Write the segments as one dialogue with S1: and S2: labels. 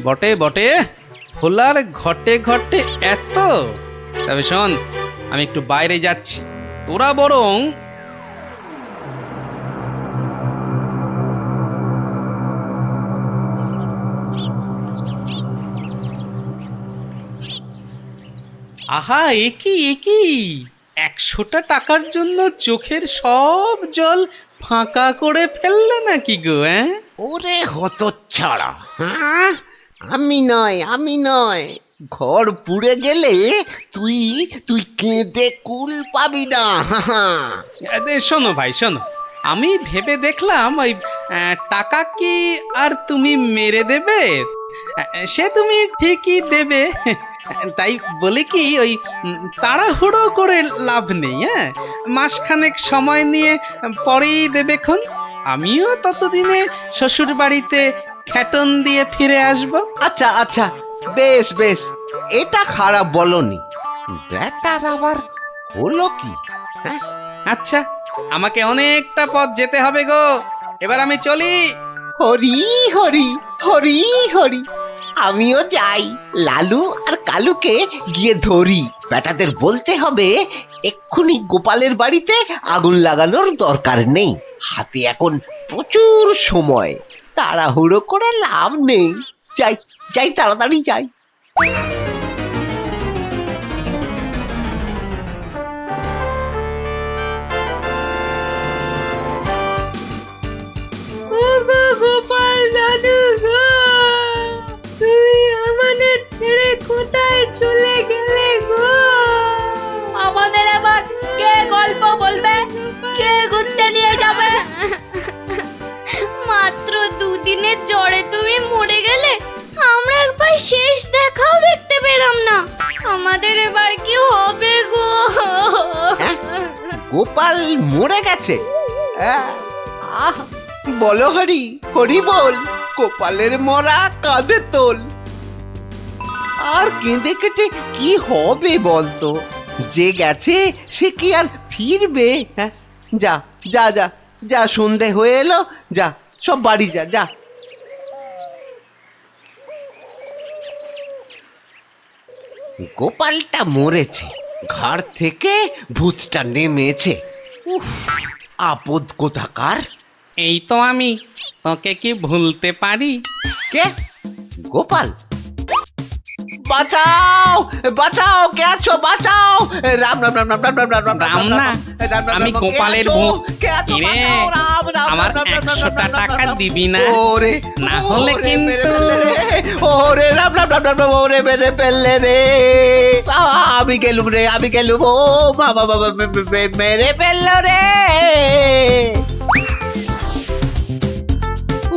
S1: বটে বটে, ভোলার ঘটে ঘটে এত। তবে শোন, আমি একটু বাইরে যাচ্ছি, তোরা বরং আহা, একি একি 100টা টাকার জন্য চোখের সব জল ফাঁকা করে ফেললে নাকি গো?
S2: ওরে হতচ্ছাড়া, হ্যাঁ? আমি নয়, ঘর পুড়ে গেলে তুই তুই কেঁদে কুল পাবি না।
S1: শোনো ভাই শোনো, আমি ভেবে দেখলাম ওই টাকা কি আর তুমি মেরে দেবে? সে তুমি ঠিকই দেবে, তাই বলে কি ওই তাড়াহুড়ো করে লাভ নেই। মাসখানেক সময় নিয়ে পরেই দেবেক্ষণ। আমিও ততদিনে শ্বশুর বাড়িতে খ্যাটন দিয়ে ফিরে আসবো।
S2: আচ্ছা আচ্ছা, বেশ বেশ, এটা খারাপ বলনি। ব্যাটার আবার হলো কি? হ্যাঁ,
S1: আচ্ছা, আমাকে অনেকটা পথ যেতে হবে গো, এবার আমি চলি।
S2: হরি হরি হরি হরি, আমিও যাই, লালু আর কালুকে গিয়ে ধরি। বেটাদের বলতে হবে এক্ষুনি গোপালের বাড়িতে আগুন লাগানোর দরকার নেই, হাতে এখন প্রচুর সময়, তাড়াহুড়ো করে লাভ নেই। যাই যাই, তাড়াতাড়ি যাই।
S3: গোপাল দাদু গো, তুমি আমাদের ছেড়ে কোথায় চলে গেলে গো? আমাদের আবার কে গল্প বলবে, কে ঘুরতে নিয়ে যাবে?
S4: মাত্র দুদিনের জ্বরে তুমি মরে গেলে, আমরা একবার শেষ দেখাও দেখতে পেলাম না। আমাদের এবার কি হবে গো?
S2: হ্যাঁ? গোপাল মরে গেছে? আহ, বলো হরি হরি বল, গোপালের মরা কাঁধে তোল। আর কেঁদে কেটে কি হবে বলতো? যে গেছে সে কি আর ফিরবে? হ্যাঁ, যা যা যা যা, সন্ধে হয়ে এলো, যা সব বাড়ি যা যা। গোপালটা মরেছে, ঘাড় থেকে ভূতটা নেমেছে। উফ, আপদ কোথাকার।
S1: এই তো আমি, তোকে কি ভুলতে পারি?
S2: কে? গোপাল? বাঁচাও বাঁচাও, কে আছো? বাঁচাও! রাম রাম রাম রাম রাম রাম রাম
S1: রাম না, আমি গোপালের ভূত। কিরে, আমার 100টা টাকা দিবি না?
S2: ওরে
S1: না হলে কিন্তু
S2: ওরে রাম রাম রাম রাম রাম, ওরে মেরে ফেললে রে। আমি গেলুম রে, আমি গেলুম। ও বাবা বাবা, মেরে ফেললো রে।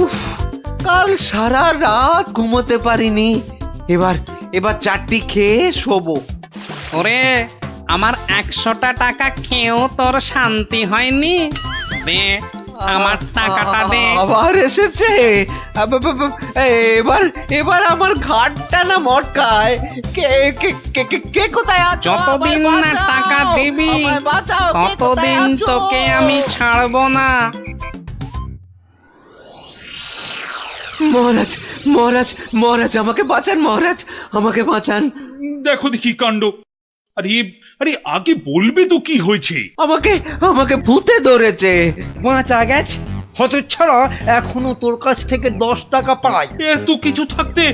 S2: উফ, কাল সারা রাত ঘুমোতে পারিনি, এবার এবার চারটি খেয়ে শোবো।
S1: ওরে, আমার 100টা টাকা খেয়েও তোর শান্তি হয়নি? দে, আমার টাকাটা দে।
S2: আবার এসেছে। এবার এবার আমার ঘাটটা না মটকায়। কে কে কে কে কে কোথায় আছো?
S1: যতদিন না টাকা দিবি, ততদিন তোকে আমি ছাড়বো না।
S2: মহারাজ মহারাজ মহারাজ, আমাকে বাঁচান মহারাজ, আমাকে বাঁচান।
S5: দেখো দেখি কাণ্ড। আরে আরে, আগে বলবে তো কি হয়েছে?
S2: আমাকে আমাকে ভূতে ধরেছে।
S6: বাঁচা গেছে হতচ্ছাড়া, এখনো তোর কাছ থেকে 10 টাকা পাই।
S5: এত কিছু থাকতে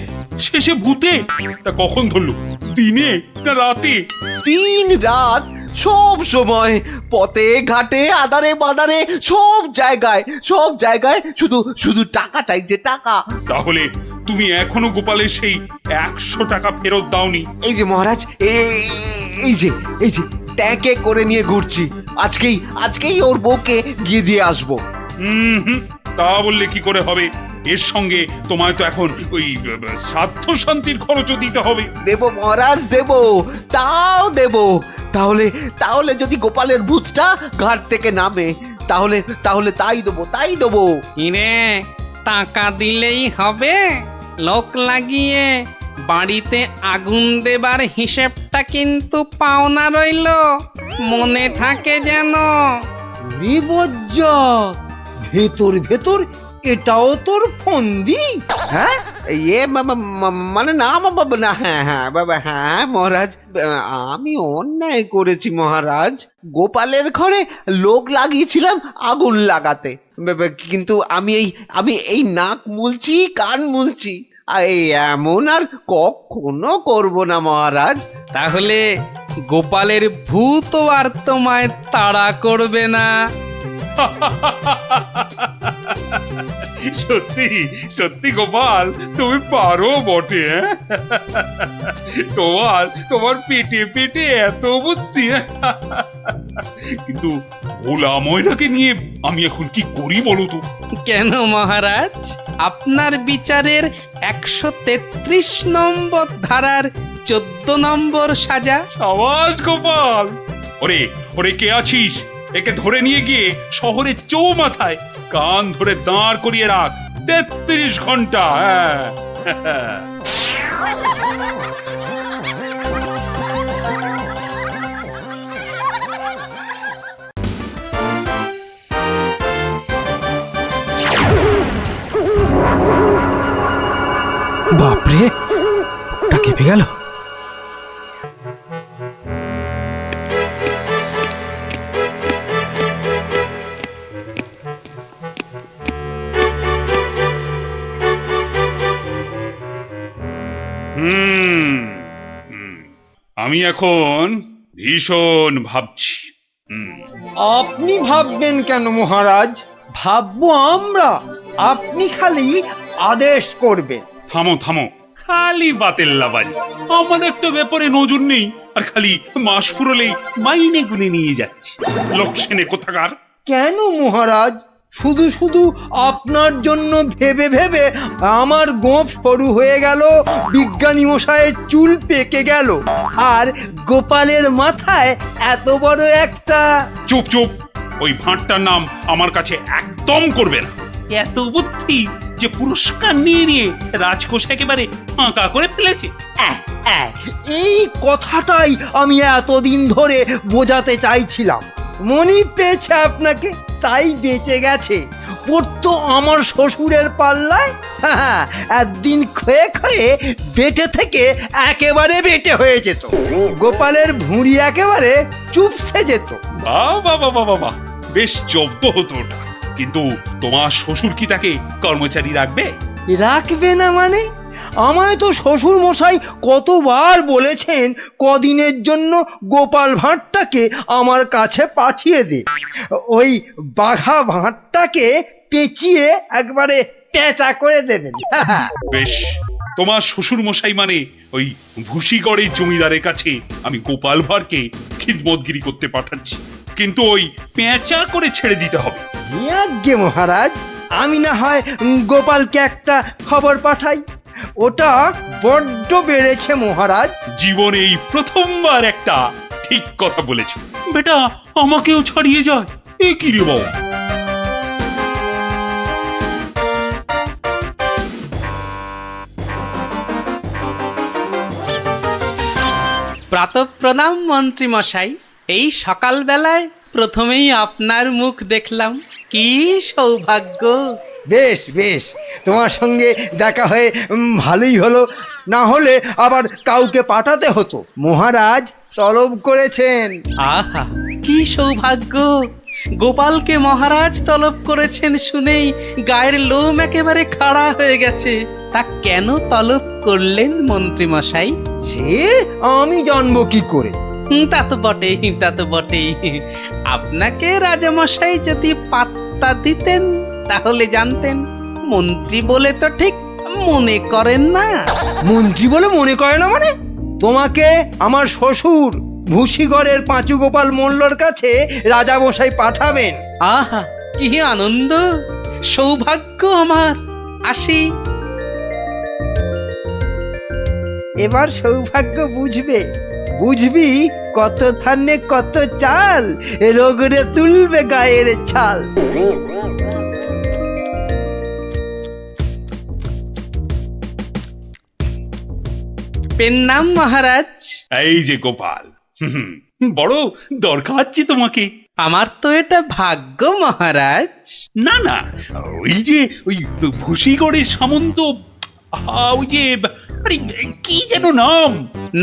S5: শেষে ভূতে? তা কখন ধরলো, দিনে না রাতে?
S2: 3 রাত, সব সময়, পথে ঘাটে আদারে বাদারে, সব জায়গায় শুধু শুধু টাকা চাইছে, টাকা।
S5: তাহলে তুমি এখনো গোপালের সেই 100 টাকা ফেরত দাওনি?
S2: এই যে মহারাজ, এই যে ট্যাঁকে করে নিয়ে ঘুরছি, আজকেই ওর বউকে গিয়ে দিয়ে আসবো।
S5: হুম, তা বললে কি করে হবে? এর সঙ্গে তোমায় তো এখন ওই স্বার্থ শান্তির খরচও দিতে হবে।
S2: দেব মহারাজ, দেব, তাও দেব। তাহলে যদি গোপালের ভূতটা ঘাট থেকে নামে, তাহলে তাই দেবো।
S1: কিরে, টাকা দিলেই হবে? লোক লাগিয়ে বাড়িতে আগুন দেবার হিসেবটা কিন্তু পাওনা রইলো, মনে থাকে যেন।
S6: বিপজ্জা, ভেতর ভেতর এটাও তোর ফন্দি? হ্যাঁ,
S2: মানে না বাবা, না, হ্যাঁ হ্যাঁ বাবা, হ্যাঁ মহারাজ, আমি অন্যায় করেছি মহারাজ। গোপালের ঘরে লোক লাগিয়েছিলাম আগুন লাগাতে, কিন্তু আমি এই নাক মুলছি, কান মুলছি, এই এমন আর কখনো করব না মহারাজ।
S1: তাহলে গোপালের ভূত আর তোমায় তাড়া করবে না।
S5: সত্যি সত্যি গোপাল, তুমি পারো বটে, হ্যাঁ? তোমার পেটে পেটে এত বুদ্ধি, হ্যাঁ? কিন্তু ভোলা ময়নাকে নিয়ে আমি এখন কি করি বলো তো?
S1: কেন মহারাজ, আপনার বিচারের 133 নম্বর ধারার 14 নম্বর সাজা।
S5: সাবাস গোপাল! ওরে ওরে, কে আছিস? একে ধরে নিয়ে গিয়ে শহরের চৌমাথায় কান ধরে দাঁড় করিয়ে রাখ 33 ঘন্টা। হ্যাঁ
S1: বাপরে, ওটা কেঁপে গেল।
S5: হুম হুম, আমি এখন ভীষণ ভাবছি।
S6: আপনি ভাববেন কেন মহারাজ? ভাববো আমরা, আপনি খালি আদেশ করবেন।
S5: থামো থামো, খালি বাতেল্লাবাজি। আমাদের তো ব্যাপারে নজর নেই, আর খালি মাস ফুরলেই মাইনে গুনে নিয়ে যাচ্ছে। লোকসেনে কোথাকার!
S6: কেন মহারাজ? শুধু শুধু আপনার জন্য ভেবে ভেবে আমার গোঁফ সরু হয়ে গেল, বিজ্ঞানী মশাইয়ের চুল পেকে গেল, আর গোপালের মাথায় এত বড় একটা...
S5: চুপ চুপ, ওই ভাঁটটার নাম আমার কাছে একদম করবে না। এত বুদ্ধি যে পুরস্কার নিয়ে নিয়ে রাজকোষ একেবারে ফাঁকা করে ফেলেছে।
S6: এই কথাটাই আমি এতদিন ধরে বোঝাতে চাইছিলাম। মনি পেয়েছে আপনাকে, তাই বেঁচে গেছে। পড়তো আমার শ্বশুরের পাল্লায়, একদিন ক্ষয়ে ক্ষয়ে বেটে থেকে একেবারে বেটে হয়ে যেত, গোপালের ভুঁড়ি একেবারে চুপসে যেত।
S5: বাবা বাবা বাবা, বেশ জব্দ হতো ওটা। কিন্তু তোমার শ্বশুর কি তাকে কর্মচারী রাখবে?
S6: রাখবে না মানে? আমায় তো শ্বশুর মশাই কতবার বলেছেন কদিনের জন্য গোপাল ভাঁড়টাকে আমার কাছে পাঠিয়ে দে, ওই বাঘা ভাঁড়টাকে পেঁচিয়ে একবারে পেঁচা করে দেবেন।
S5: বেশ, তোমার শ্বশুর মশাই মানে ওই ভুসিগড়ের জমিদারের কাছে আমি গোপাল ভাঁড়কে খিদমতগিরি করতে পাঠাচ্ছি, কিন্তু ওই পেঁচা করে ছেড়ে দিতে হবে।
S6: আজ্ঞে মহারাজ, আমি না হয় গোপালকে একটা খবর পাঠাই। ওটা বড্ড বেড়েছে মহারাজ।
S5: জীবনে এই প্রথমবার একটা ঠিক কথা বলেছ বেটা, আমাকেও ছাড়িয়ে যায়। এ কি রে বাবা!
S1: প্রাতঃপ্রণাম মন্ত্রী মশাই, এই সকালবেলায় প্রথমেই আপনার মুখ দেখলাম, কি সৌভাগ্য।
S6: বেশ বেশ, তোমার সঙ্গে দেখা হয়ে ভালোই হলো, না হলে আবার কাউকে পাঠাতে হতো। মহারাজ তলব করেছেন।
S1: আহা, কি সৌভাগ্য! গোপালকে মহারাজ তলব করেছেন শুনেই গায়ের লোম একেবারে খাড়া হয়ে গেছে। তা কেন তলব করলেন মন্ত্রী মশাই?
S6: সে আমি জানবো কি করে?
S1: তা তো বটেই, তা তো বটেই। আপনাকে রাজামশাই যদি পাত্তা দিতেন তাহলে জানতেন। মন্ত্রী বলে তো ঠিক মনে করেন না।
S6: মন্ত্রী বলে মনে করে না মানে? তোমাকে আমার শ্বশুর ভুসিগড়ের পাঁচু গোপাল মোল্লর কাছে রাজামশাই পাঠাবেন।
S1: আহা, কি আনন্দ, সৌভাগ্য আমার। আসি।
S6: এবার সৌভাগ্য বুঝবে, বুঝবি কত ধানে কত চাল, রোগরে তুলবে গায়ের ছাল।
S1: পেন নাম মহারাজ।
S5: এই যে গোপাল, বড় দরকার তোমাকে।
S1: আমার তো এটা ভাগ্য মহারাজ।
S5: না না, ওই যে ওই ভুসিগড়ের সামন্ত ওই যে আরে কি যেন নাম?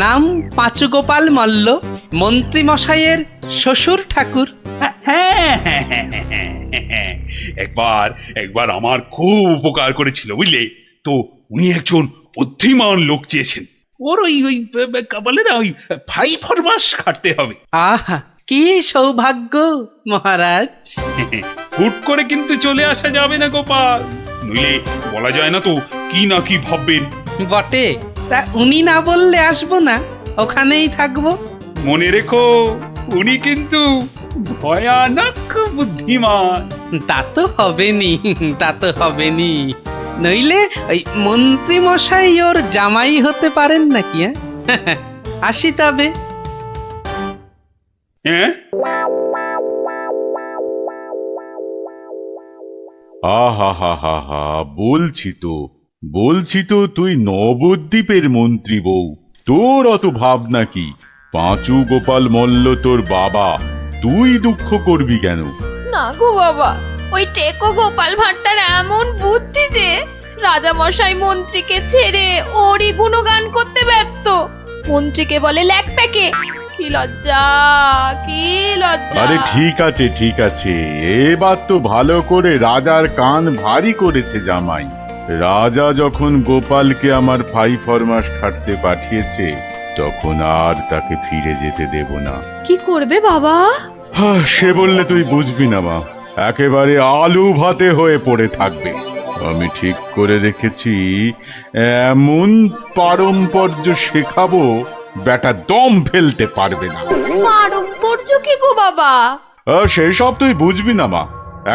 S1: নাম পাঁচু গোপাল মল্ল, মন্ত্রী মশাইয়ের শ্বশুর ঠাকুর।
S5: হ্যাঁ, হ্যাঁ, হ্যাঁ, হ্যাঁ, হ্যাঁ। একবার একবার আমার খুব উপকার করেছিল বুঝলে তো। উনি একজন বুদ্ধিমান লোক চেয়েছেন। ওর ওই বলে না ওই 5 মাস খাটতে হবে।
S1: আহা, কি সৌভাগ্য মহারাজ।
S5: হুট করে কিন্তু চলে আসা যাবে না গোপাল, নইলে বলা যায় না তো কি না কি ভাববেন।
S1: বটে, তা উনি না বললে আসবো না, ওখানেই থাকবো।
S5: মনে রেখো উনি কিন্তু ভয়ানক বুদ্ধিমান।
S1: তা তো হবেনি, তা তো হবেনি। নইলে ওই মন্ত্রী মশাই ওর জামাই হতে পারেন নাকি? আসি তবে।
S5: হ্যাঁ,
S7: আহা হা হা হা, বলছি তো তুই নবদ্বীপের মন্ত্রী বউ, তোর অত ভাবনা কি? পাঁচু গোপাল মল্ল তোর বাবা, তুই দুঃখ করবি কেন?
S4: না গো বাবা, ওই টেকো গোপাল ভাঁড়টার এমন বুদ্ধি যে রাজামশাই মন্ত্রীকে ছেড়ে ওরই গুণগান করতে ব্যস্ত। মন্ত্রীকে বলে ল্যাকপ্যাকে। কি লজ্জা, কি লজ্জা।
S7: আরে ঠিক আছে, এবার তো ভালো করে রাজার কান ভারী করেছে জামাই। রাজা যখন গোপালকে আমার 5 মাস খাটতে পাঠিয়েছে, তখন আর তাকে ফিরে যেতে দেব না।
S4: কি করবে বাবা?
S7: সে বললে তুই বুঝবি না মা, একেবারে আলু ভাতে হয়ে পড়ে থাকবে। আমি ঠিক করে রেখেছি, এমন পারম্পর্য শেখাবো বেটা দম ফেলতে পারবে না।
S4: পারম্পর্য কি গো বাবা?
S7: সেই সব তুই বুঝবি না মা।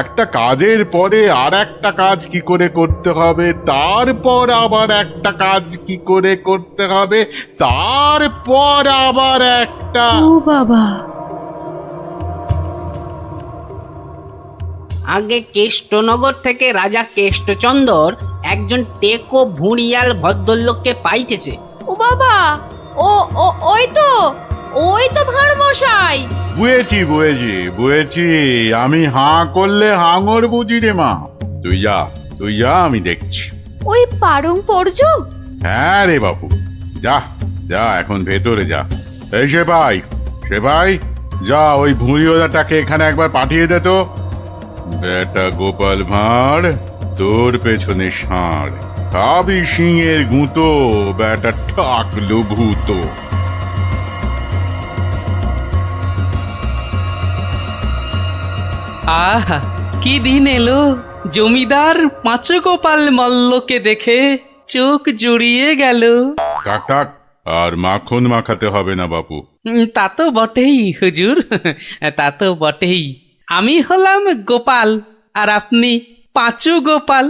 S7: একটা কাজের পরে আর একটা কাজ কি করে করতে হবে, তারপর আবার একটা কাজ কি করে করতে হবে, তারপর আবার একটা।
S4: ও বাবা,
S8: আগে কেষ্টনগর থেকে রাজা কেষ্টচন্দর একজন টেকো ভুঁড়িয়াল ভদ্রলোককে পাইতেছে।
S4: ও বাবা, ও ও ওই তো ভাঁড় মশাই।
S7: বুঝেছি, আমি হাঁ করলে হাঙর বুঝি রে মা। তুই যা, আমি দেখছি।
S4: ওই পারম্পর্য?
S7: হ্যাঁ রে বাবু, যা এখন ভেতরে যা। এই সেপাই, যা ওই ভুঁড়িওয়ালাটাকে এখানে একবার পাঠিয়ে দে তো। বেটা গোপাল ভাঁড়, তোর পেছনে ষাঁড়, খাবি সিংয়ের গুঁতো, বেটা ঠাকলু ভূতো।
S1: আহা, কি দিন এলো! জমিদার পাঁচু গোপাল মল্লকে দেখে চোখ জুড়িয়ে গেল।
S7: থাক, আর মাখন মাখাতে হবে না বাপু।
S1: তা তো বটেই হুজুর, তা তো বটেই। আমি হলাম গোপাল, আর আপনি পাঁচু গোপাল,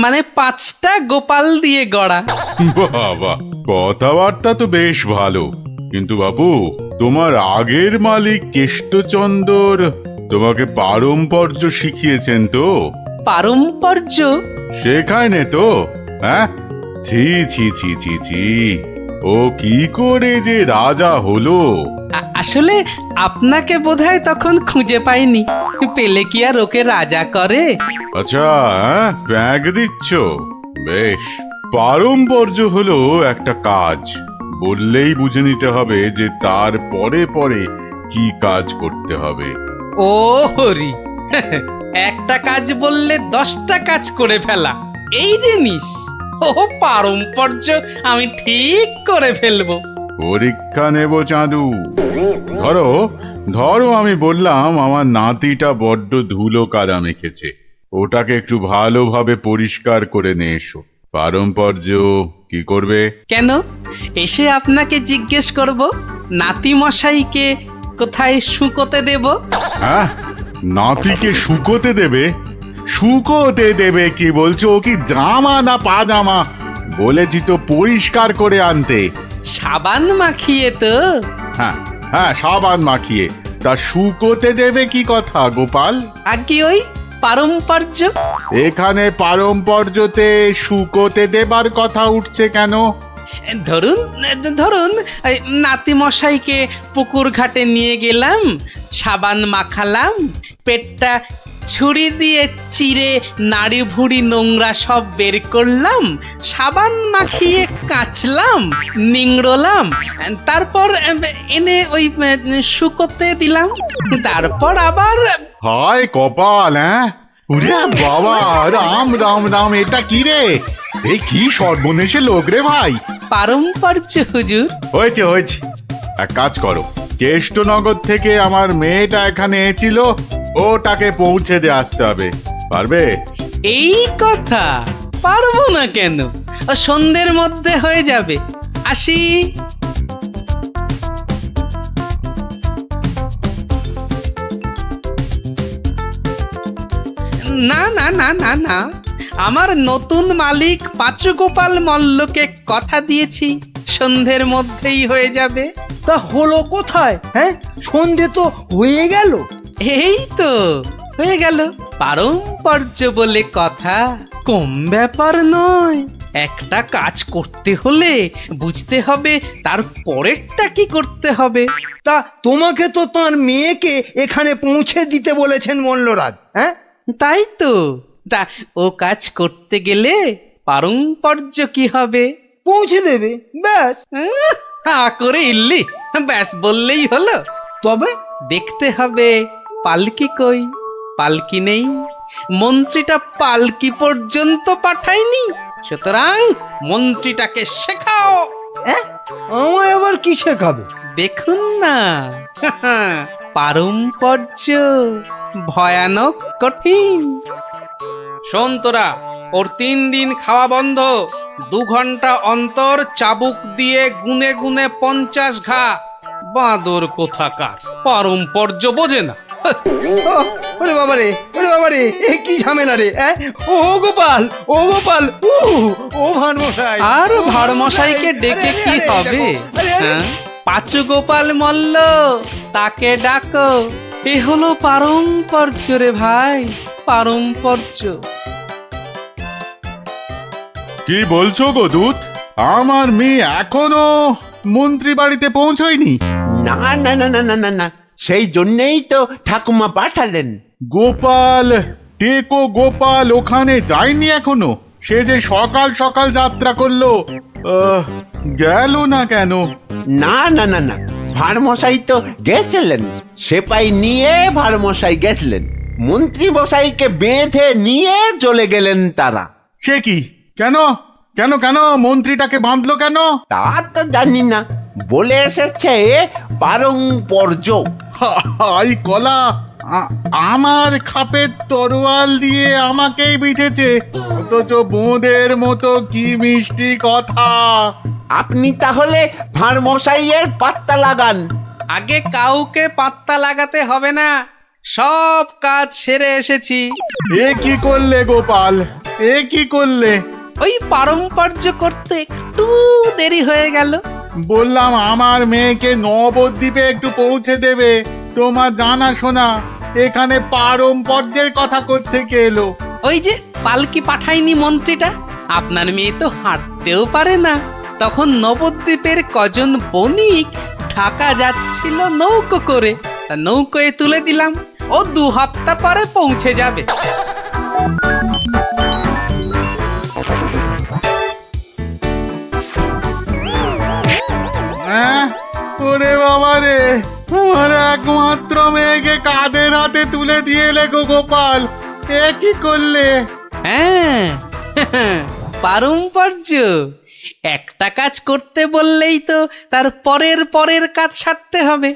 S1: মানে 5টা গোপাল দিয়ে গড়া।
S7: বাবা, কথাবার্তা তো বেশ ভালো, কিন্তু বাপু, তোমার আগের মালিক কেষ্টচন্দর তোমাকে পারম্পর্য শিখিয়েছেন তো?
S1: পারম্পর্য?
S7: শেখায় নে তো? হ্যাঁ, ছি ছি ছি ছি ছি, ও কি করে যে রাজা হলো?
S1: আসলে আপনাকে বোধহয় তখন খুঁজে পাইনি, পেলে কি আর ওকে রাজা করে?
S7: আচ্ছা, ব্যাগ দিচ্ছ? বেশ। পারম্পর্য হলো একটা কাজ, বললেই বুঝে নিতে হবে যে তার পরে পরে কি কাজ করতে হবে।
S1: ও হরি, একটা কাজ বললে 10টা কাজ করে ফেলা, এই জিনিস। ও পারম্পর্য আমি ঠিক করে ফেলবো।
S7: পরীক্ষা নেব চাঁদু। ধরো আমি বললাম আমার নাতিটা বড্ড ধুলো কাদা মেখেছে, ওটাকে একটু ভালোভাবে পরিষ্কার করে নিয়ে এসো। পারম্পর্য কি করবে?
S1: কেন, এসে আপনাকে জিজ্ঞেস করব নাতি মশাইকে কোথায় শুকোতে দেব?
S7: হ্যাঁ, নাতিকে শুকোতে দেবে? শুকোতে দেবে কি বলছো? ও কি জামা না পাজামা? বলেছি তো পরিষ্কার করে আনতে।
S1: সাবান মাখিয়ে তো?
S7: হ্যাঁ, সাবান মাখিয়ে। তা শুকোতে দেবে কি কথা গোপাল?
S1: আর কি ওই পারম্পর্য?
S7: এখানে পারম্পর্যতে শুকোতে দেবার কথা উঠছে কেন?
S1: ধরুন নাতি মশাইকে পুকুর ঘাটে নিয়ে গেলাম, সাবান মাখালাম, পেটটা ছুরি দিয়ে চিরে নাড়ি ভুড়ি নোংরা সব বের করলাম, সাবান মাখিয়ে কাচলাম, নিংড়লাম, তারপর এনে ওই শুকোতে দিলাম, তারপর আবার
S7: হায় কপাল, হ্যাঁ? ওরে বাবা, রাম রাম রাম, এটা কি রে? এই কি সর্বনেশে লোক রে ভাই!
S1: পারম্পর্য হুজুর।
S7: হয়েছে হয়েছে, এক কাজ করো, কেষ্টনগর থেকে আমার মেয়েটা এখানে এসেছিল, ওটাকে পৌঁছে দিয়ে আসতে হবে। পারবে?
S1: এই কথা, পারবো না কেন? সন্ধ্যের মধ্যে হয়ে যাবে, আসি। না না না না না, আমার নতুন মালিক পাঁচু গোপাল মল্লকে কথা দিয়েছি, সন্ধ্যের মধ্যেই হয়ে যাবে।
S6: তা হলো কোথায়? হ্যাঁ, সন্ধে তো হয়ে গেল।
S1: এই তো হয়ে গেল। পারম্পর্য বলে কথা, কম ব্যাপার নয়। একটা কাজ করতে হলে বুঝতে হবে তার পরেরটা কি করতে হবে।
S6: তা তোমাকে তো তার মেয়েকে এখানে পৌঁছে দিতে বলেছেন মল্লরাজ। হ্যাঁ,
S1: তাই তো, তা ও কাজ করতে গেলে পারম্পর্য কি হবে?
S6: পৌঁছে দেবে, ব্যাস।
S1: হা করে ইল্লি, ব্যাস বললেই হলো।
S6: তবে
S1: দেখতে হবে পালকি কই। পালকি নেই, মন্ত্রীটা পালকি পর্যন্ত পাঠায়নি, সুতরাং মন্ত্রীটাকে শেখাও।
S6: আমায় আবার কি শেখাবে?
S1: দেখুন না, পারম্পর্য ভয়ানক কঠিন। শোন তোরা, ওর 3 দিন খাওয়া বন্ধ, 2 ঘন্টা অন্তর চাবুক দিয়ে গুনে গুনে 50 ঘা। বাঁদর কোথাকার, পারম্পর্য বোঝে না।
S6: ওরে বাবারে, ওরে বাবারে, এ কি ঝামেলা রে! ও গোপাল, ও গোপাল, ও ভানমশাই।
S1: আর ভাড়মশাইকে ডেকে কি হবে? হ্যাঁ? পাঁচু গোপাল মল্ল, তাকে ডাকো। এ হলো পারম্পর্য রে ভাই, পারম্পর্য।
S7: কি বলছো গো দূত? আমার মেয়ে এখনো মন্ত্রী বাড়িতে পৌঁছয়নি?
S2: না না না না না না না, সেই জন্যেই তো ঠাকুমা পাঠালেন।
S7: গোপাল, টেকো গোপাল ওখানে যায়নি এখনো? সে যে সকাল সকাল যাত্রা করলো, গেল না কেন?
S2: না না না না, ভাড়মশাই তো গেছিলেন, সেপাই নিয়ে ভাড়মশাই গেছিলেন, মন্ত্রী মশাইকে বেঁধে নিয়ে চলে গেলেন তারা।
S7: সে কি? কেন কেন কেন মন্ত্রীটাকে বাঁধলো কেন?
S2: তা তো জানি না, বলে এসেছে পারম্পর্য।
S7: হাই কলা, আমার খাপের তরোয়াল দিয়ে আমাকেই বিঁধেছে, অথচ বোঁদের মতো কি মিষ্টি কথা।
S2: আপনি তাহলে ভাড়মশাইয়ের পাত্তা লাগান।
S1: আগে কাউকে পাত্তা লাগাতে হবে না, সব কাজ সেরে এসেছি।
S7: এ কি করলে গোপাল, এ কি করলে?
S1: ওই পারম্পর্য করতে একটু দেরি হয়ে গেল।
S7: বললাম আমার মেয়েকে নবদ্বীপে একটু পৌঁছে দেবে, তোমার জানা শোনা এখানে পারম্পর্যের কথা কোত্থেকে এলো?
S1: ওই যে পালকি পাঠায়নি মন্ত্রীটা, আপনার মেয়ে তো হাঁটতেও পারে না। তখন নবদ্বীপের কজন বণিক ঢাকা যাচ্ছিল নৌকো করে, তা নৌকোয় তুলে দিলাম, ও 2 হপ্তাহ পরে পৌঁছে যাবে।
S7: ওরে বাবা রে, আমার একমাত্র মেয়েকে কাঁধের হাতে তুলে দিয়ে এলে গো গোপাল, এ কি করলে?
S1: হ্যাঁ, পারম্পর্য। একটা কাজ করতে বললেই তো তার পরের কাজ সারতে হবে।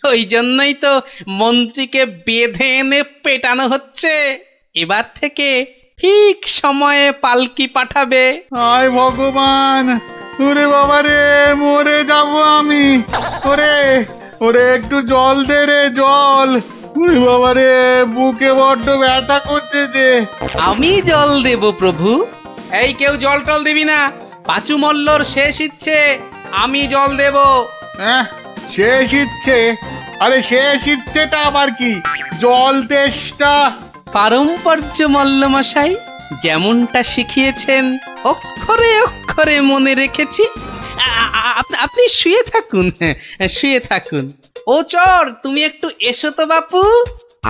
S1: ওই জন্যই তো মন্ত্রীকে বেঁধে এনে পেটানো হচ্ছে। এবার থেকে ঠিক সময়ে পালকি পাঠাবে।
S7: হায় ভগবান, ওরে বাবা রে, মরে যাব আমি। ওরে ওরে, একটু জল দে রে, জল। ওরে বাবা রে, বুকে বড্ড ব্যথা করছে যে।
S1: আমি জল দেব প্রভু। এই কেউ জল টল দিবি না, পাঁচু মল্লর শেষ ইচ্ছে, আমি জল দেব।
S7: হ্যাঁ, শেষ ইচ্ছে? আরে শেষ ইচ্ছেটা আবার কি? জল তেষ্টা।
S1: পারম্পর্য মল্ল মশাই, যেমনটা শিখিয়েছেন অক্ষরে অক্ষরে মনে রেখেছি। আপনি শুয়ে থাকুন, শুয়ে থাকুন। ও চর, তুমি একটু এসো তো বাপু।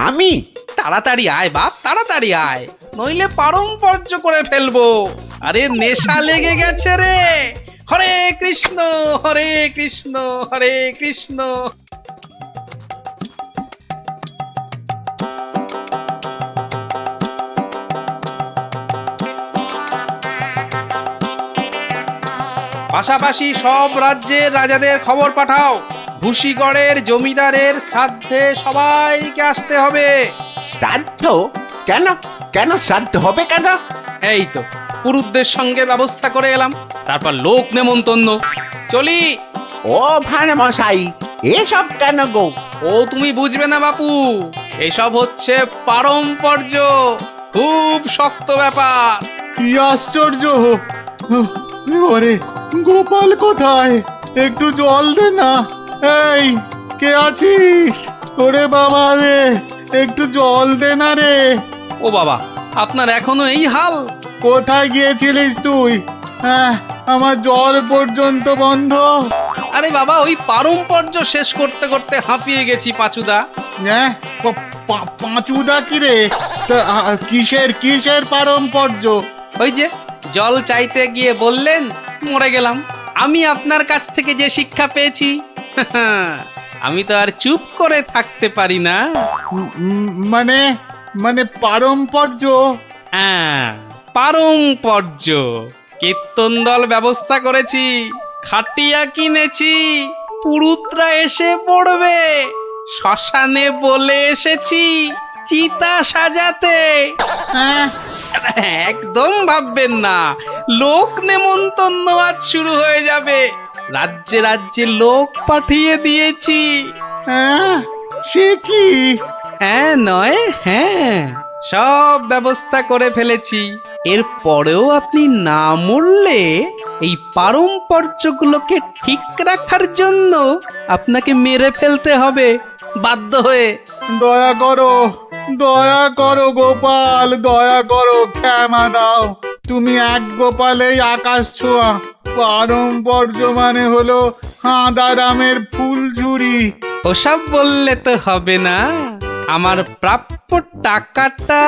S2: আমি
S1: তাড়াতাড়ি আয় বাপ, তাড়াতাড়ি আয়, নইলে পারম্পর্য করে ফেলবো। আরে নেশা লেগে গেছে রে। হরে কৃষ্ণ হরে কৃষ্ণ হরে কৃষ্ণ। পাশাপাশি সব রাজ্যের রাজাদের খবর পাঠাও, ভুশিগড়ের জমিদারের শ্রাদ্ধে সবাইকে আসতে হবে।
S2: শ্রাদ্ধ? কেন কেন শ্রাদ্ধ হবে কেন?
S1: এই তো পুরুতদের সঙ্গে ব্যবস্থা করে এলাম, তারপর লোক নেমন্তন্ন। চলি।
S2: ও ভান মশাই, এসব কেন গো?
S1: ও তুমি বুঝবে না বাপু, এসব হচ্ছে পারম্পর্য, খুব শক্ত ব্যাপার।
S6: কি আশ্চর্য! ওরে গোপাল কোথায়? একটু জল দে না। এই, কে আছিস? ওরে বাবা রে, একটু জল দে না রে।
S1: ও বাবা, আপনার এখনো এই হাল?
S6: কোথায় গিয়েছিলিস তুই? হ্যাঁ, আমার জল পর্যন্ত বন্ধ।
S1: আরে বাবা, ওই পারম্পর্য শেষ করতে করতে হাঁপিয়ে গেছি পাঁচুদা।
S6: হ্যাঁ, পাঁচুদা কি রে? তা, কিসের কিসের পারম্পর্য?
S1: ওই যে জল চাইতে গিয়ে বললেন, মরে গেলাম। আমি আপনার কাছ থেকে যে শিক্ষা পেয়েছি, আমি তো আর চুপ করে থাকতে পারি না।
S6: মানে মানে পারম্পর্য?
S1: হ্যাঁ, পারম্পর্য। কীর্তন দল ব্যবস্থা করেছি, খাটিয়া কিনেছি, পুরুতরা এসে পড়বে। শ্মশানে বলে এসেছি চিতা সাজাতে।
S6: হ্যাঁ,
S1: একদম ভাববেন না, লোক নেমন্তন্ন আজ শুরু হয়ে যাবে। রাজ্যে রাজ্যে লোক পাঠিয়ে দিয়েছি।
S6: হ্যাঁ, সে কি?
S1: হ্যাঁ নয় হ্যাঁ, সব ব্যবস্থা করে ফেলেছি। এর পরেও আপনি না মরলে এই পারম্পর্যগুলোকে ঠিক রাখার জন্য আপনাকে মেরে ফেলতে হবে বাধ্য হয়ে।
S6: দয়া করো গোপাল, দয়া করো, ক্ষমা দাও। তুমি এক গোপালেই আকাশ ছোঁয়া। পারম্পর্য মানে হলো হাঁদারামের ফুলঝুরি।
S1: ওসব বললে তো হবে না, আমার প্রাপ্য টাকাটা।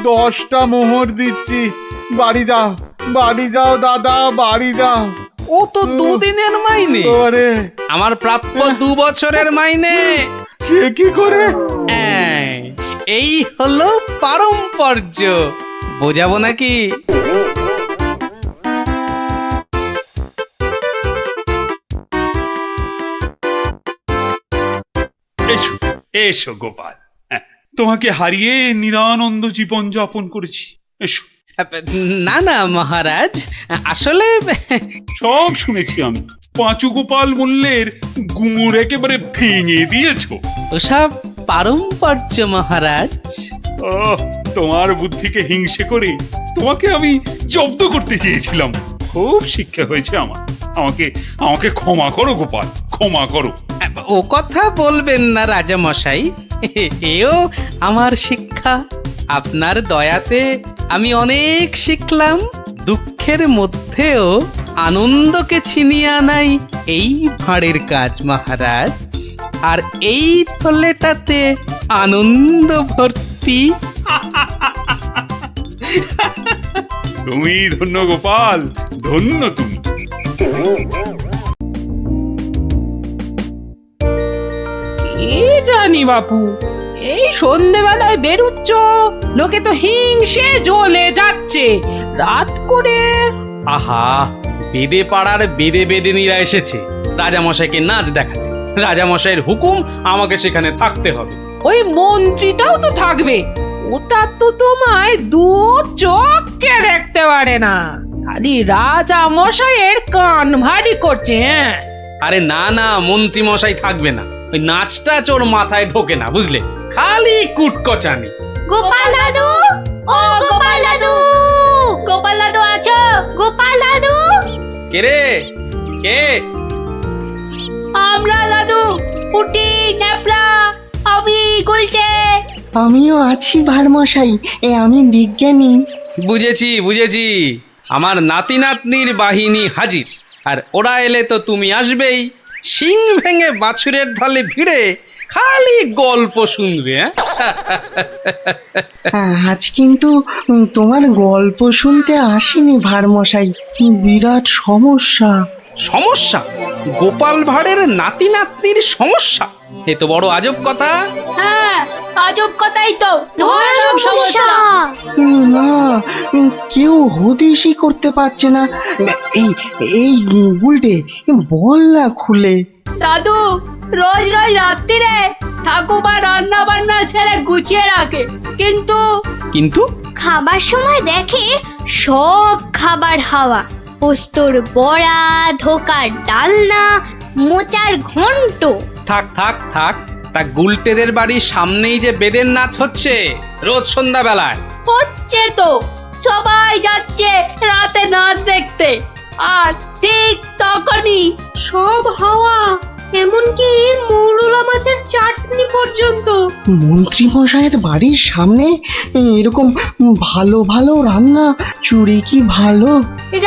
S6: 10টা মোহর দিচ্ছি, বাড়ি যাও, বাড়ি যাও দাদা, বাড়ি যাও।
S1: ও তো দুদিনের মাইনে,
S6: ওরে,
S1: আমার প্রাপ্য 2 বছরের মাইনে।
S6: সে কি করে?
S1: এই হলো পারম্পর্য, বোঝাবো নাকি?
S5: এসো এসো গোপাল, হ্যাঁ, তোমাকে হারিয়ে নিরানন্দ জীবন যাপন করেছি। এসো।
S1: না না মহারাজ, আসলে
S5: সব শুনেছি আমি। পাঁচু গোপাল মূল্যের গুমুর একেবারে ভেঙে দিয়েছো।
S1: ওসব পারম্পর্য মহারাজ।
S5: ও, তোমার বুদ্ধিকে হিংসে করে তোমাকে আমি জব্দ করতে চেয়েছিলাম। খুব শিক্ষা হয়েছে আমার। আমাকে আমাকে ক্ষমা করো গোপাল, ক্ষমা করো।
S1: ও কথা বলবেন না রাজা মশাই, এও আমার শিক্ষা। আপনার দয়াতে আমি অনেক শিখলাম। দুঃখের মধ্যেও আনন্দকে ছিনিয়ে আনাই এই ভাঁড়ের কাজ মহারাজ। আর এই থলেটাতে আনন্দ ভর্তি।
S5: তুমি ধন্য গোপাল, ধন্য তুমি।
S3: কি জানি বাপু, এই সন্ধেবেলায় বেরুচ্ছ, লোকে তো হিংসে জ্বলে যাচ্ছে। রাত করে
S1: আহা, বেদে পাড়ার বেদে বেদেনীরা এসেছে রাজামশাইকে নাচ দেখাতে। রাজামশাইয়ের হুকুম, আমাকে সেখানে থাকতে হবে।
S3: ওই মন্ত্রীটাও তো থাকবে। ওটা তো তোমায় 2 চোখে দেখতে পারে না, খালি রাজা মশাইয়ের কান ভারী করছে। হ্যাঁ,
S1: আরে না না, মন্ত্রী মশাই থাকবে না। ওই নাচটা ওর মাথায় ঢোকে না, বুঝলে, খালি কুটকচানি।
S4: গোপাল দাদু, ও গোপাল দাদু, গোপাল দাদু আছো? গোপাল দাদু,
S1: কে রে? কে?
S4: আমরা দাদু, পুটি, ন্যাপলা, আমি গুলটে।
S9: আমিও আছি ভারমশাই, আমি বিজ্ঞানী।
S1: বুঝেছি বুঝেছি, আমার নাতি নাতনির বাহিনী হাজির। আর ওরা এলে তো তুমি আসবেই। শিং ভেঙে বাছুরের ঢালে ভিড়ে খালি গল্প শুনবে।
S9: আজ কিন্তু তোমার গল্প শুনতে আসিনি ভারমশাই, বিরাট সমস্যা।
S1: সমস্যা? গোপাল ভাঁড়ের নাতি নাতনির সমস্যা? এ তো বড় আজব কথা।
S4: হ্যাঁ, আজব কথাই তো। সমস্যা।
S9: না, কেউ হদিশই করতে পারছে না। এই এই গুলটে, বল না খুলে।
S10: দাদু রোজ রোজ রাত্রিরে ঠাকুমা রান্না বান্না ছেড়ে গুছিয়ে রাখে, কিন্তু
S1: কিন্তু
S4: খাবার সময় দেখে সব খাবার হাওয়া, পোস্তর বড়া, ধোকার ডালনা, মোচার ঘন্ট।
S1: থাক থাক থাক, তা গুলটেদের বাড়ির সামনেই যে বেদের নাচ হচ্ছে রোজ সন্ধ্যাবেলায়।
S10: হচ্ছে তো, সবাই যাচ্ছে রাতে নাচ দেখতে, আর ঠিক তখনই সব হাওয়া, এমনকি মৌরলা মাছের চাটনি পর্যন্ত।
S9: মন্ত্রী মশাইয়ের বাড়ির সামনে এরকম ভালো ভালো রান্না, চুরি কি ভালো?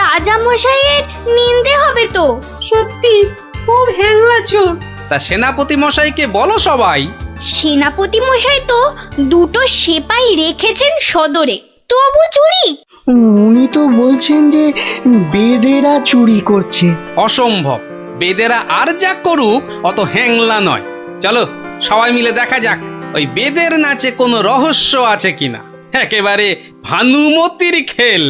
S4: রাজা মশাইয়ের নিন্দে হবে তো।
S10: সত্যি খুব হ্যাংলা চোর।
S1: তা সেনাপতি মশাইকে বলো সবাই।
S4: সেনাপতি মশাই তো দুটো সেপাই রেখেছেন সদরে, তবু চুরি।
S9: উনি তো বলছেন যে বেদেরা চুরি করছে।
S1: অসম্ভব, বেদেরা আর যা করুক অত হ্যাংলা নয়। চলো সবাই মিলে দেখা যাক ওই বেদের নাচে কোনো রহস্য আছে কিনা। একেবারে ভানুমতির খেল।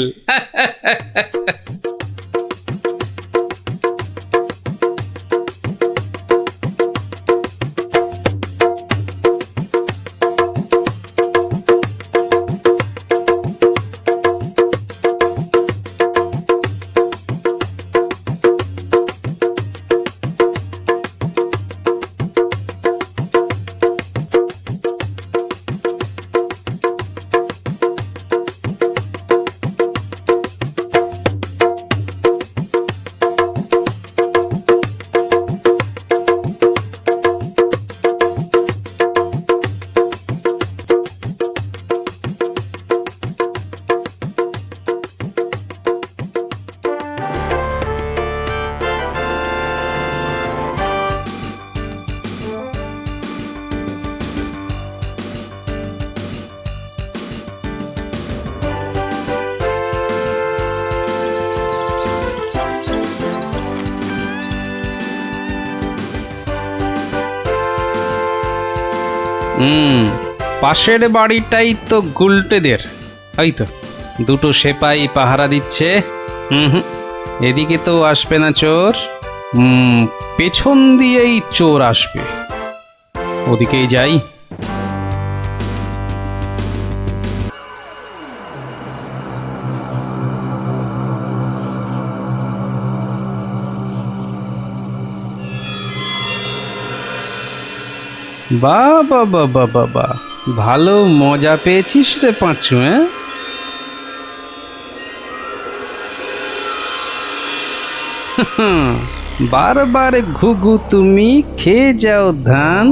S1: পাশের বাড়িটাই তো গুলটেদের। ওই তো দুটো সেপাই পাহারা দিচ্ছে। হুম, এদিকে তো আসবে না চোর। পেছন দিয়েই চোর আসবে, ওদিকেই যাই। বাবা বাবা বাবা, ভালো মজা পেয়েছিস রে পাঁচু। বারবার ঘুঘু তুমি খেয়ে যাও ধান,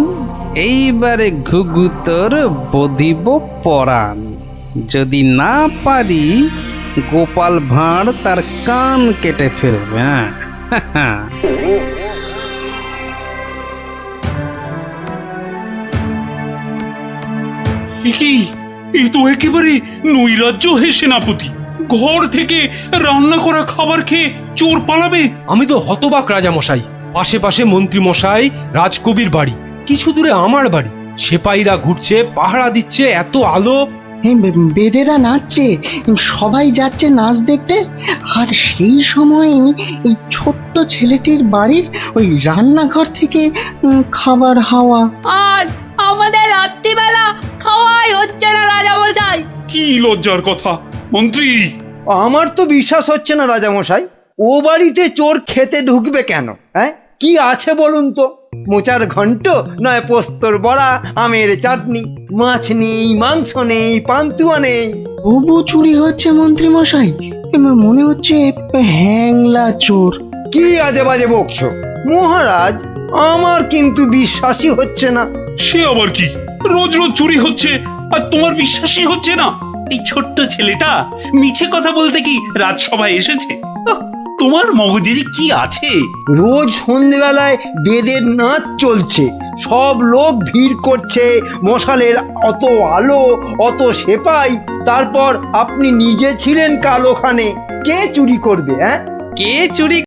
S1: এইবারে ঘুঘু তোর বধিব পরাণ। যদি না পারি গোপাল ভাঁড় তার কান কেটে ফেলবে। হ্যাঁ
S5: এই তো একেবারে নৈরাজ্য হে সেনাপতি। ঘর থেকে রান্না করা খাবার খেয়ে চোর পালাবে?
S6: আমি তো হতবাক রাজা মশাই। পাশে পাশে মন্ত্রী মশাই, রাজকবির বাড়ি, কিছু দূরে আমার বাড়ি, সেপাইরা ঘুরছে, পাহারা দিচ্ছে, এত আলো।
S9: বেদেরা নাচছে, সবাই যাচ্ছে নাচ দেখতে, আর সেই সময় এই ছোট্ট ছেলেটির বাড়ির ওই রান্নাঘর থেকে খাবার হাওয়া।
S10: আর আমাদের রাত্রিবেলা খাওয়াই হচ্ছে না রাজা মশাই।
S5: কি লজ্জার কথা মন্ত্রী।
S6: আমার তো বিশ্বাস হচ্ছে না রাজা মশাই, ও বাড়িতে চোর খেতে ঢুকবে কেন? হ্যাঁ, কি আছে বলুন তো? মোচার ঘন্ট নয় পোস্তর বড়া, আমের চাটনি, মাছ নেই, মাংস নেই, পান্তুয়া নেই।
S9: তবু চুরি হচ্ছে মন্ত্রী মশাই, মনে হচ্ছে হ্যাংলা চোর।
S6: কি আজে বাজে বকছো মহারাজ, আমার কিন্তু বিশ্বাসই হচ্ছে না।
S5: সে আবার কি? রোজ রোজ চুরি হচ্ছে আর তোমার বিশ্বাসই হচ্ছে না? এই ছোট্ট ছেলেটা মিছে কথা বলতে কি রাজসভায় এসেছে? তোমার মগজে যে কি আছে?
S6: রোজ সন্ধেবেলায় বেদের নাচ চলছে, সব লোক ভিড় করছে, মশালের অত আলো, অত সেপাই, তারপর আপনি নিজে ছিলেন কাল ওখানে। কে চুরি করবে? হ্যাঁ,
S1: কে চুরি